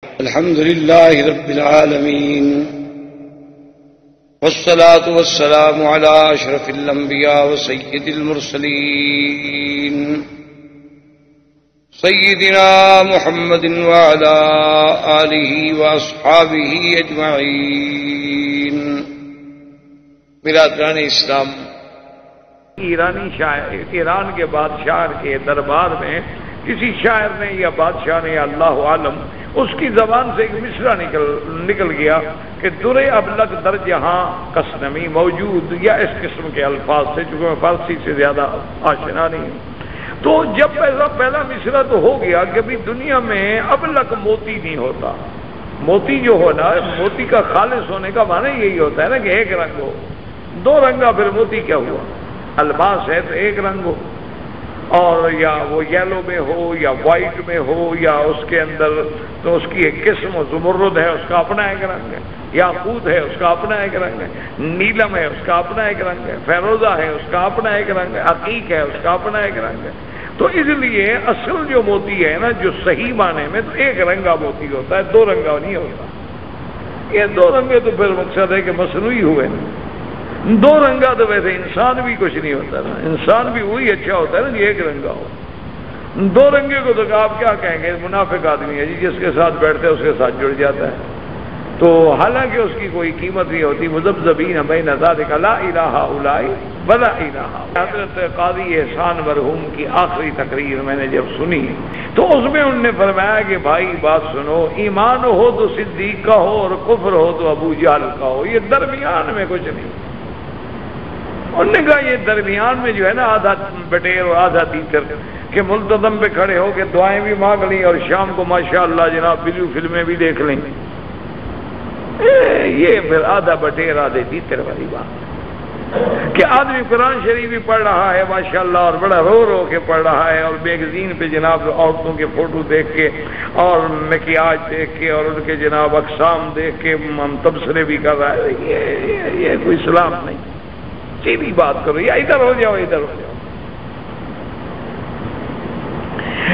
الحمد لله رب العالمين والصلاة والسلام على أشرف الأنبياء وسيد المرسلين سيدنا محمد وعلى آله وأصحابه أجمعين. برادران اسلام، ایرانی شاعر، ایران کے بادشاہ کے دربار میں کسی شاعر نے یا بادشاہ نے یا اللہ عالم اس کی زبان سے ایک مصرع نکل گیا کہ در ابلغ در جہاں کسنمی موجود، یا اس قسم کے الفاظ سے، چونکہ میں فارسی سے زیادہ آشنا نہیں ہوں. تو جب پہلا مصرع تو ہو گیا کہ بھی دنیا میں ابلغ موتی نہیں ہوتا. موتی جو ہونا، موتی کا خالص ہونے کا معنی یہی ہوتا ہے نا کہ ایک رنگ ہو. دو رنگا پھر موتی کیا ہوا؟ الماس ہے تو ایک رنگ ہو، اور یا وہ یلو میں ہو یا وائٹ میں ہو، یا اس کے اندر تو اس کی ایک قسم ہو. زمرد ہے، اس کا اپنا ایک رنگ ہے. یاقوت ہے، اس کا اپنا ایک رنگ ہے. نیلم ہے، اس کا اپنا ایک رنگ ہے. فیروزہ ہے، اس کا اپنا ایک رنگ ہے. عقیق ہے، اس کا اپنا ایک رنگ ہے. تو اس لیے اصل جو موتی ہے نا، جو صحیح معنی میں تو ایک رنگا موتی ہوتا ہے، دو رنگا نہیں ہوتا. یہ دو رنگے تو پھر مقصد ہے کہ مصنوعی ہوئے. دو رنگا تو ویسے انسان بھی کچھ نہیں ہوتا نا، انسان بھی وہی اچھا ہوتا ہے نا جی ایک رنگا ہو. دو رنگے کو تو آپ کیا کہیں گے؟ منافق آدمی ہے جی، جس کے ساتھ بیٹھتے ہے اس کے ساتھ جڑ جاتا ہے. تو حالانکہ اس کی کوئی قیمت نہیں ہوتی. مذبذبین بین ذالک لا الہ الا ولا الہ. حضرت قاضی احسان مرحوم کی آخری تقریر میں نے جب سنی تو اس میں انہوں نے فرمایا کہ بھائی بات سنو، ایمان ہو تو صدیق کا ہو اور کفر ہو تو ابو جہل کا ہو، یہ درمیان میں کچھ نہیں. انہوں نے کہا یہ درمیان میں جو ہے نا آدھا بٹیر اور آدھا تیتر کہ ملتظم پہ کھڑے ہو کے دعائیں بھی مانگ لیں اور شام کو ماشاءاللہ جناب بلیو فلمیں بھی دیکھ لیں، یہ پھر آدھا بٹیر آدھے تیتر والی بات. کہ آدمی قرآن شریف بھی پڑھ رہا ہے ماشاءاللہ اور بڑا رو رو کے پڑھ رہا ہے، اور میگزین پہ جناب عورتوں کے فوٹو دیکھ کے اور مکیاج دیکھ کے اور ان کے جناب اقسام دیکھ کے تبصرے بھی کر رہا ہے. یہ کوئی اسلام نہیں. سیدھی بات کرو، یا ادھر ہو جاؤ ادھر ہو جاؤ.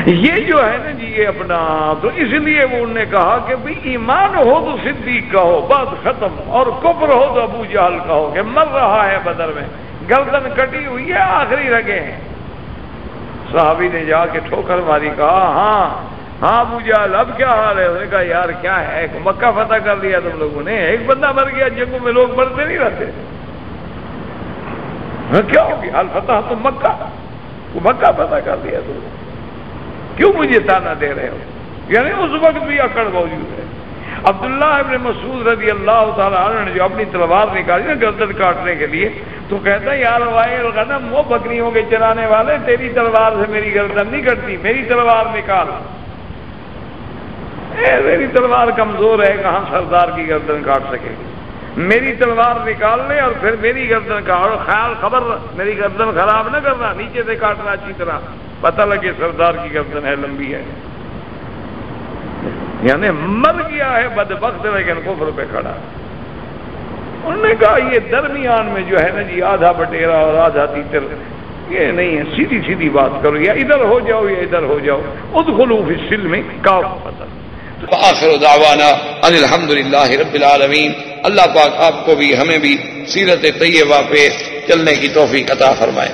یہ جو ہے نا جی یہ اپنا، تو اس لیے وہ انہوں نے کہا کہ بھی ایمان ہو تو صدیق کا ہو، بات ختم، اور کفر ہو تو ابو جہل کا ہو. کہ مر رہا ہے بدر میں، گردن کٹی ہوئی ہے، آخری رگے ہیں. صحابی نے جا کے ٹھوکر ماری، کہا ہاں ابو جہل اب کیا حال ہے؟ انہوں نے کہا یار کیا ہے، مکہ فتح کر لیا تم لوگوں نے، ایک بندہ مر گیا، جنگوں میں لوگ مرتے نہیں رہتے. کیا ہوگی حال فتح تو مکہ، وہ مکہ فتح کر دیا تم، کیوں مجھے تانا دے رہے ہو؟ یعنی اس وقت بھی اکڑ موجود ہے. عبداللہ ابن مسعود رضی اللہ تعالیٰ عنہ نے جو اپنی تلوار نکالی نا گردن کاٹنے کے لیے، تو کہتا ہے یار وائے الغنم، وہ بکریوں کے چرانے والے، تیری تلوار سے میری گردن نہیں کٹتی، میری تلوار نکال. میری تلوار کمزور ہے، کہاں سردار کی گردن کاٹ سکے گی. میری تلوار نکال لے اور پھر میری گردن کا، اور خیال خبر میری گردن خراب نہ کرنا، نیچے سے کاٹنا اچھی طرح، پتہ لگے سردار کی گردن ہے، لمبی ہے. یعنی مر گیا ہے بدبخت، لیکن کفر پہ کھڑا. انہوں نے کہا یہ درمیان میں جو ہے نا جی آدھا بٹیرا اور آدھا تیتر، یہ نہیں ہے. سیدھی بات کرو، یا ادھر ہو جاؤ یا ادھر ہو جاؤ. ادخلوا فی السلم کافۃ. وآخر دعوانا ان الحمدللہ رب العالمین. اللہ پاک آپ کو بھی ہمیں بھی سیرت طیبہ پہ چلنے کی توفیق عطا فرمائے.